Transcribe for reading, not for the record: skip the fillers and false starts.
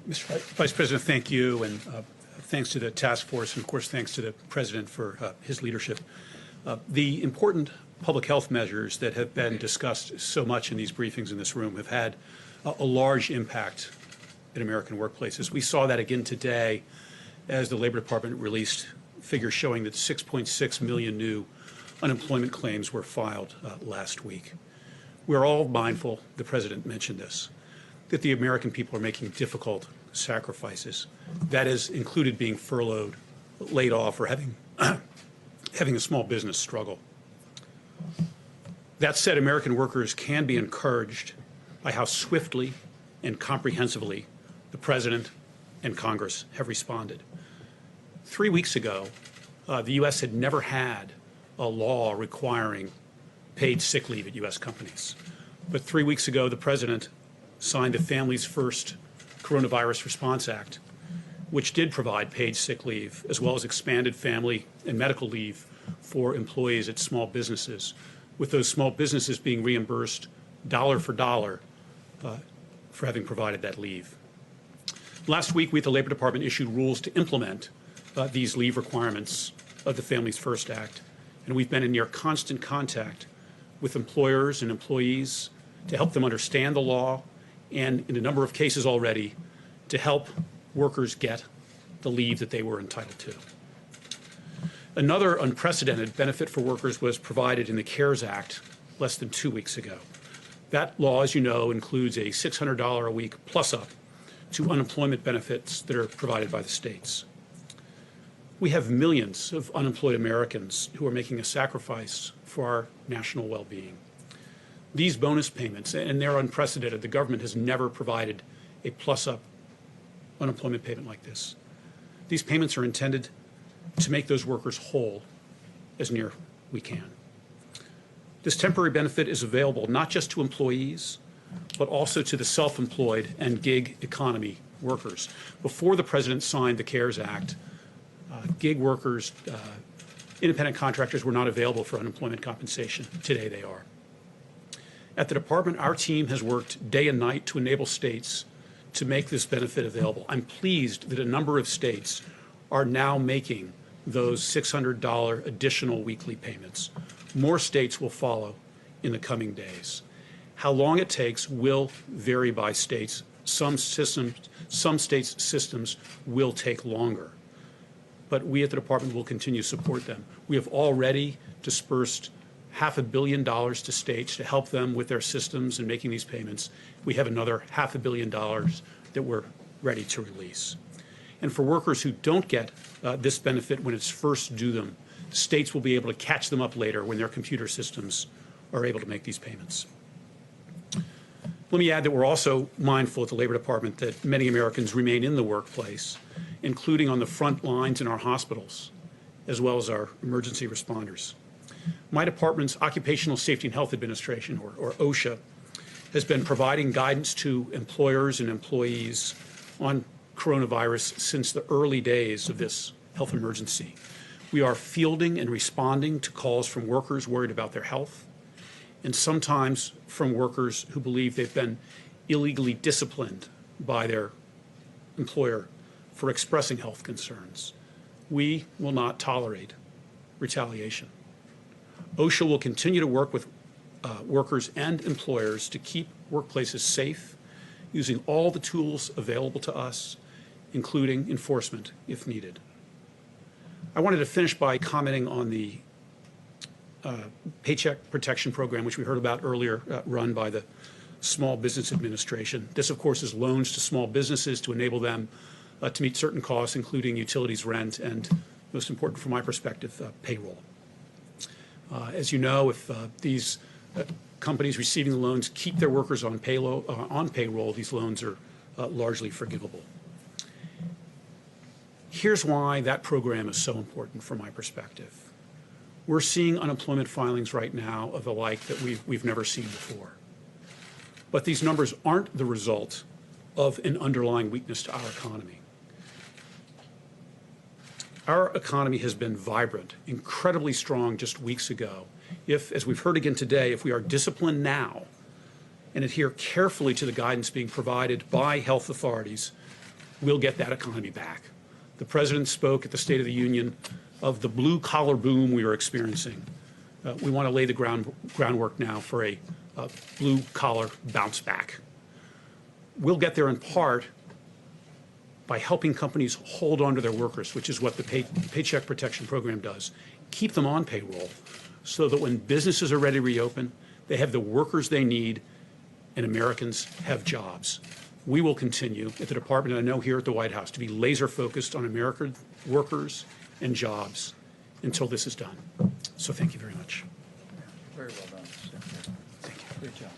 Mr. Vice President, thank you, and thanks to the task force, and of course thanks to the President for his leadership. The important public health measures that have been discussed so much in these briefings in this room have had a large impact in American workplaces. We saw that again today as the Labor Department released figures showing that 6.6 million new unemployment claims were filed last week. We're all mindful, the President mentioned this, that the American people are making difficult sacrifices. That has included being furloughed, laid off, or having a small business struggle. That said, American workers can be encouraged by how swiftly and comprehensively the President and Congress have responded. 3 weeks ago, the U.S. had never had a law requiring paid sick leave at U.S. companies. But 3 weeks ago, the President signed the Families First Coronavirus Response Act, which did provide paid sick leave, as well as expanded family and medical leave for employees at small businesses, with those small businesses being reimbursed dollar for dollar for having provided that leave. Last week, we at the Labor Department issued rules to implement these leave requirements of the Families First Act, and we've been in near constant contact with employers and employees to help them understand the law, and in a number of cases already, to help workers get the leave that they were entitled to. Another unprecedented benefit for workers was provided in the CARES Act less than 2 weeks ago. That law, as you know, includes a $600 a week plus-up to unemployment benefits that are provided by the states. We have millions of unemployed Americans who are making a sacrifice for our national well-being. These bonus payments, and they're unprecedented, the government has never provided a plus-up unemployment payment like this. These payments are intended to make those workers whole as near we can. This temporary benefit is available not just to employees, but also to the self-employed and gig economy workers. Before the President signed the CARES Act, gig workers, independent contractors were not available for unemployment compensation. Today they are. At the Department, our team has worked day and night to enable states to make this benefit available. I'm pleased that a number of states are now making those $600 additional weekly payments. More states will follow in the coming days. How long it takes will vary by states. Some states' systems will take longer, but we at the Department will continue to support them. We have already dispersed $500 million to states to help them with their systems and making these payments. We have another $500 million that we're ready to release. And for workers who don't get this benefit when it's first due them, states will be able to catch them up later when their computer systems are able to make these payments. Let me add that we're also mindful at the Labor Department that many Americans remain in the workplace, including on the front lines in our hospitals, as well as our emergency responders. My department's Occupational Safety and Health Administration, or OSHA, has been providing guidance to employers and employees on coronavirus since the early days of this health emergency. We are fielding and responding to calls from workers worried about their health, and sometimes from workers who believe they've been illegally disciplined by their employer for expressing health concerns. We will not tolerate retaliation. OSHA will continue to work with workers and employers to keep workplaces safe, using all the tools available to us, including enforcement if needed. I wanted to finish by commenting on the Paycheck Protection Program, which we heard about earlier, run by the Small Business Administration. This, of course, is loans to small businesses to enable them to meet certain costs, including utilities, rent, and, most important from my perspective, payroll. As you know, if these companies receiving the loans keep their workers on payroll, these loans are largely forgivable. Here's why that program is so important from my perspective. We're seeing unemployment filings right now of the like that we've never seen before. But these numbers aren't the result of an underlying weakness to our economy. Our economy has been vibrant, incredibly strong just weeks ago. If, as we've heard again today, if we are disciplined now and adhere carefully to the guidance being provided by health authorities, we'll get that economy back. The President spoke at the State of the Union of the blue-collar boom we are experiencing. We want to lay the groundwork now for a blue-collar bounce back. We'll get there in part by helping companies hold on to their workers, which is what the Paycheck Protection Program does. Keep them on payroll so that when businesses are ready to reopen, they have the workers they need and Americans have jobs. We will continue at the Department, and I know here at the White House, to be laser focused on American workers and jobs until this is done. So thank you very much. Very well done, Secretary. Thank you. Good job.